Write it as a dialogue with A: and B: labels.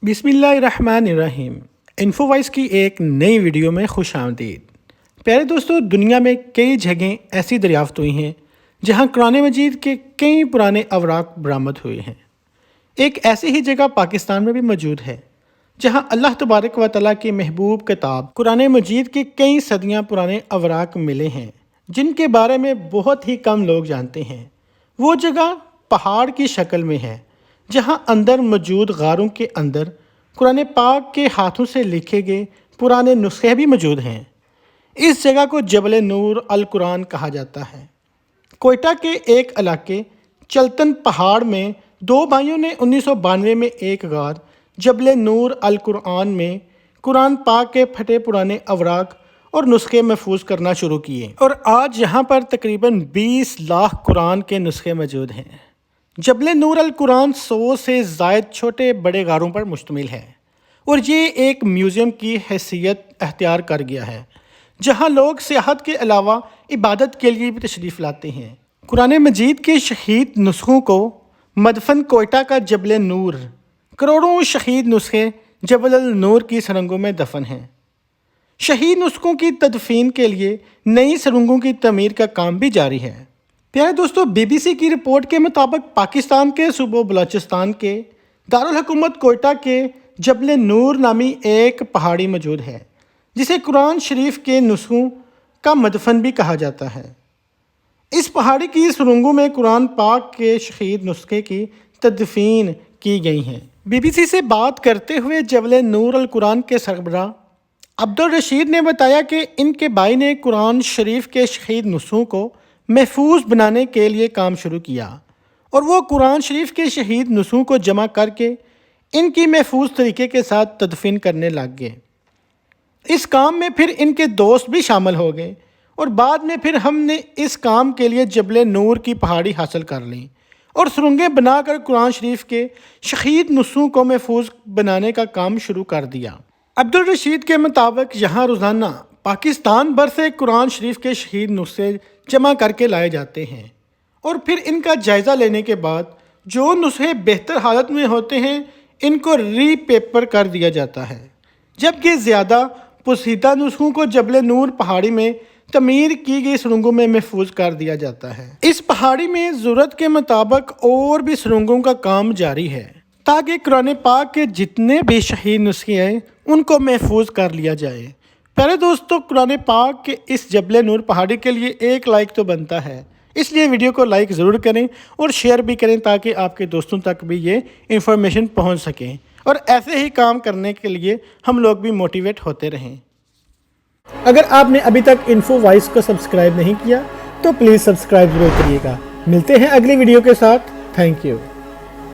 A: बिस्मिल्लाहिर्रहमानिर्रहीम। Info voice की एक नई वीडियो में खुश आमदीद। प्यारे दोस्तों, दुनिया में कई जगह ऐसी दरियाफ्त हुई हैं जहां कुरान मजीद के कई पुराने अवराक बरामद हुए हैं। एक ऐसी ही जगह पाकिस्तान में भी मौजूद है जहां अल्लाह तबारक व तआला की महबूब किताब कुरान मजीद के कई सदियां पुराने अवराक मिले हैं जिनके बारे में बहुत ही कम लोग जानते हैं। वो जगह पहाड़ की शक्ल में है जहां अंदर मौजूद गारों के अंदर कुरान पाक के हाथों से लिखे गए पुराने नुस्खे भी मौजूद हैं। इस जगह को जबल नूर अल कुरान कहा जाता है। कोयटा के एक इलाके चलतन पहाड़ में दो भाइयों ने 1992 में एक गार जबल नूर अल कुरान में कुरान पाक के फटे पुराने अवराक और नुस्खे महफूज करना शुरू किए और आज यहाँ पर तकरीबन 20 लाख कुरान के नुस्खे मौजूद हैं। जबल नूर अल कुरान 100 से ज़ायद छोटे बड़े गारों पर मुश्तमिल है और ये एक म्यूज़ियम की हैसियत अख्तियार कर गया है जहाँ लोग सियाहत के अलावा इबादत के लिए भी तशरीफ़ लाते हैं। कुरान मजीद के शहीद नुस्खों को मदफन कोयटा का जबल नूर, करोड़ों शहीद नुस्खे जबल नूर की सुरंगों में दफन हैं। शहीद नुस्खों की तदफीन के लिए नई सुरंगों की तमीर का काम भी जारी है। प्यारे दोस्तों, BBC की रिपोर्ट के मुताबिक पाकिस्तान के सूबे बलोचिस्तान के दारुल हुकूमत कोयटा के जबल नूर नामी एक पहाड़ी मौजूद है जिसे कुरान शरीफ के नुस्खों का मदफन भी कहा जाता है। इस पहाड़ी की सुरंगों में कुरान पाक के शहीद नुस्खे की तदफीन की गई हैं। BBC से बात करते हुए जबल नूर अल कुरान के सरबराह अब्दुल रशीद ने बताया कि इनके भाई ने कुरान शरीफ के शहीद नुस्खों को महफूज बनाने के लिए काम शुरू किया और वो कुरान शरीफ के शहीद नुस्खों को जमा करके इनकी महफूज तरीके के साथ तदफीन करने लग गए। इस काम में फिर इनके दोस्त भी शामिल हो गए और बाद में फिर हमने इस काम के लिए जबल नूर की पहाड़ी हासिल कर ली और सुरंगें बनाकर कुरान शरीफ के शहीद नुस्खों को महफूज बनाने का काम शुरू कर दिया। अब्दुल रशीद के मुताबिक यहाँ रोज़ाना पाकिस्तान भर से कुरान शरीफ के शहीद नुस्खे जमा करके लाए जाते हैं और फिर इनका जायज़ा लेने के बाद जो नुस्खे बेहतर हालत में होते हैं इनको री पेपर कर दिया जाता है, जबकि ज़्यादा पोसीदा नुस्खों को जबल नूर पहाड़ी में तमीर की गई सुरंगों में महफूज कर दिया जाता है। इस पहाड़ी में ज़रूरत के मुताबिक और भी सुरंगों का काम जारी है ताकि कुरान पाक के जितने भी शहीद नुस्खे हैं उनको महफूज कर लिया जाए। प्यारे दोस्तों, कुरान पाक के इस जबल नूर पहाड़ी के लिए एक लाइक तो बनता है, इसलिए वीडियो को लाइक ज़रूर करें और शेयर भी करें ताकि आपके दोस्तों तक भी ये इन्फॉर्मेशन पहुंच सकें और ऐसे ही काम करने के लिए हम लोग भी मोटिवेट होते रहें। अगर आपने अभी तक इन्फो वॉइस को सब्सक्राइब नहीं किया तो प्लीज़ सब्सक्राइब ज़रूर करिएगा। मिलते हैं अगली वीडियो के साथ। Thank you.